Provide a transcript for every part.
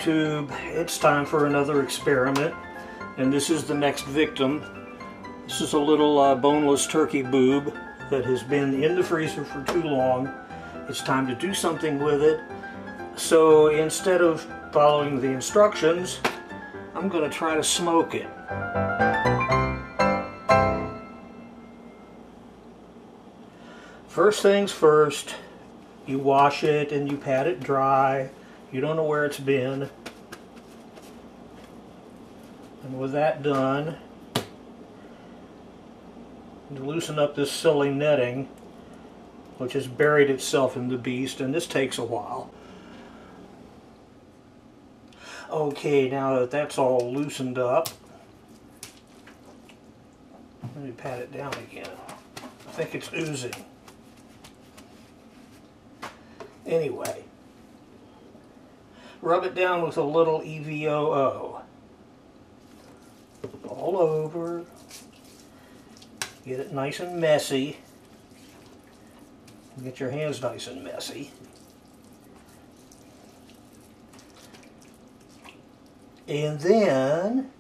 YouTube, it's time for another experiment, and this is the next victim. This is a little boneless turkey boob that has been in the freezer for too long. It's time to do something with it. So instead of following the instructions, I'm going to try to smoke it. First things first, you wash it and you pat it dry. You don't know where it's been. And with that done, you loosen up this silly netting, which has buried itself in the beast, and this takes a while. Okay, now that that's all loosened up, let me pat it down again. I think it's oozing. Anyway, rub it down with a little EVOO. All over. Get it nice and messy. Get your hands nice and messy. And then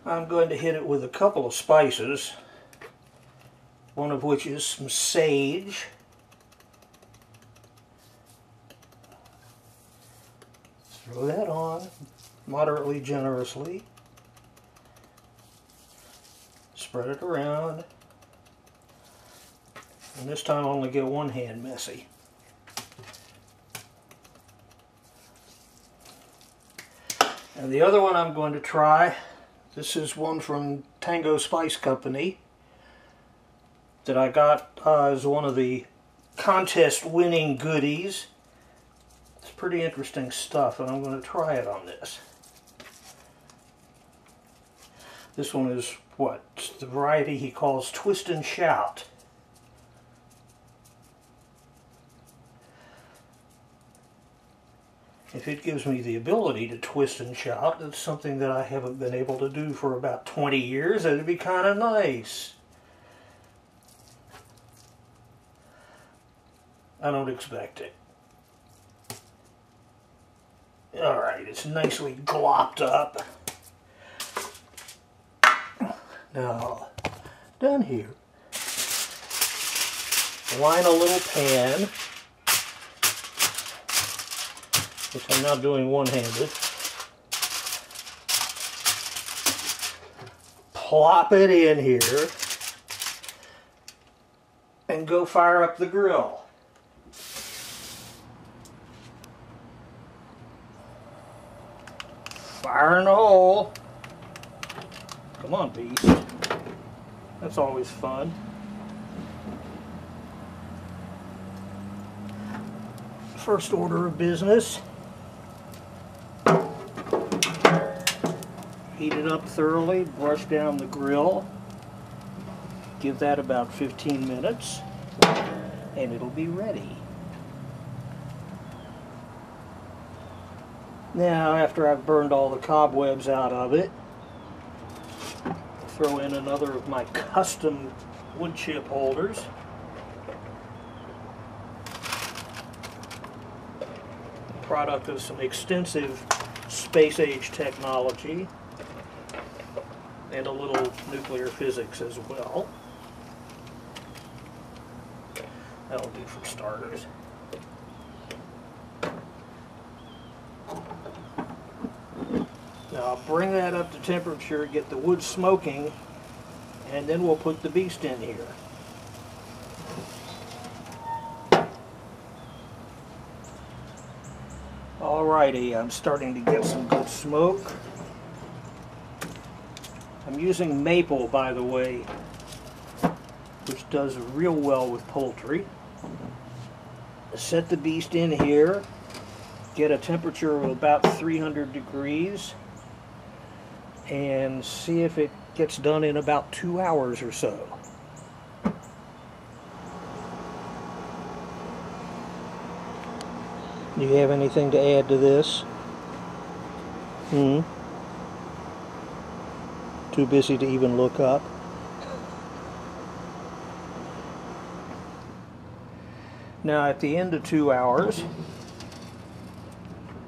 I'm going to hit it with a couple of spices, one of which is some sage. Throw that on moderately generously. Spread it around. And this time only get one hand messy. And the other one I'm going to try, this is one from Tango Spice Company that I got as one of the contest winning goodies. It's pretty interesting stuff, and I'm going to try it on this. This one is what? It's the variety he calls Twist and Shout. If it gives me the ability to twist and shout, it's something that I haven't been able to do for about 20 years. It'd be kind of nice. I don't expect it. Alright, it's nicely glopped up. Now, down here, line a little pan, which I'm now doing one-handed. Plop it in here, and go fire up the grill. Fire in the hole. Come on, beast. That's always fun. First order of business. Heat it up thoroughly, brush down the grill. Give that about 15 minutes, and it'll be ready. Now, after I've burned all the cobwebs out of it, throw in another of my custom wood chip holders. Product of some extensive space age technology and a little nuclear physics as well. That'll do for starters. Now I'll bring that up to temperature, get the wood smoking, and then we'll put the beast in here. Alrighty, I'm starting to get some good smoke. I'm using maple, by the way, which does real well with poultry. Set the beast in here, get a temperature of about 300 degrees, and see if it gets done in about 2 hours or so. Do you have anything to add to this? Too busy to even look up? Now at the end of 2 hours,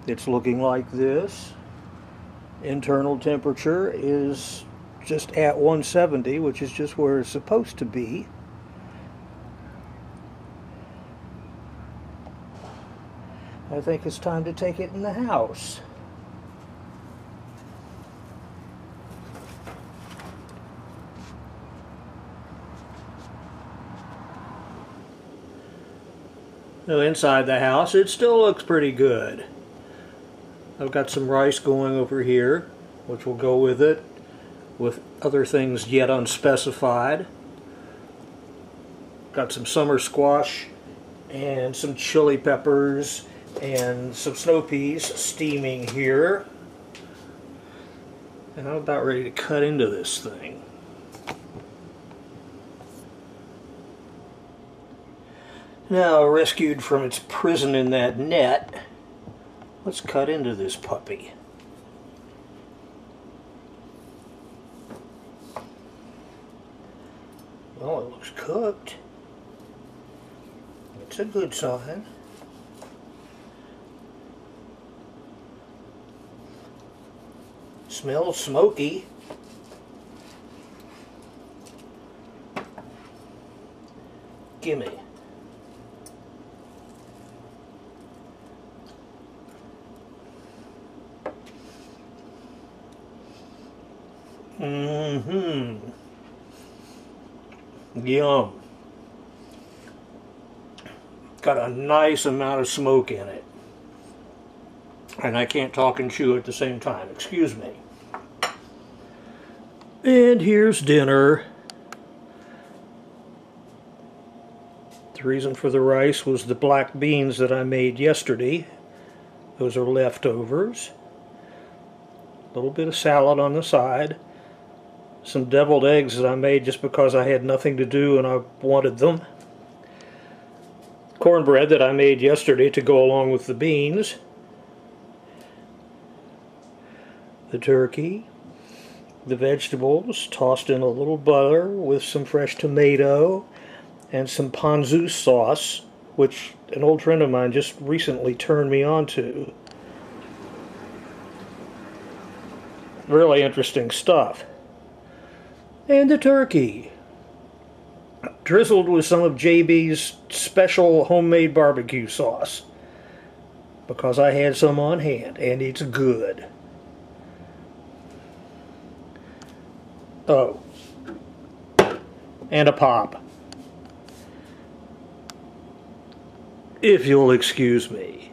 It's looking like this. Internal temperature is just at 170, which is just where it's supposed to be. I think it's time to take it in the house. So inside the house, it still looks pretty good. I've got some rice going over here, which will go with it, with other things yet unspecified. Got some summer squash and some chili peppers and some snow peas steaming here. And I'm about ready to cut into this thing. Now, rescued from its prison in that net, let's cut into this puppy. Well, it looks cooked. It's a good sign. Smells smoky. Gimme. Yum. Got a nice amount of smoke in it. And I can't talk and chew at the same time. Excuse me. And here's dinner. The reason for the rice was the black beans that I made yesterday. Those are leftovers. A little bit of salad on the side. Some deviled eggs that I made just because I had nothing to do and I wanted them. Cornbread that I made yesterday to go along with the beans. The turkey. The vegetables tossed in a little butter with some fresh tomato and some ponzu sauce, which an old friend of mine just recently turned me on to. Really interesting stuff. And the turkey, drizzled with some of JB's special homemade barbecue sauce, because I had some on hand, and it's good. Oh, and a pop, if you'll excuse me.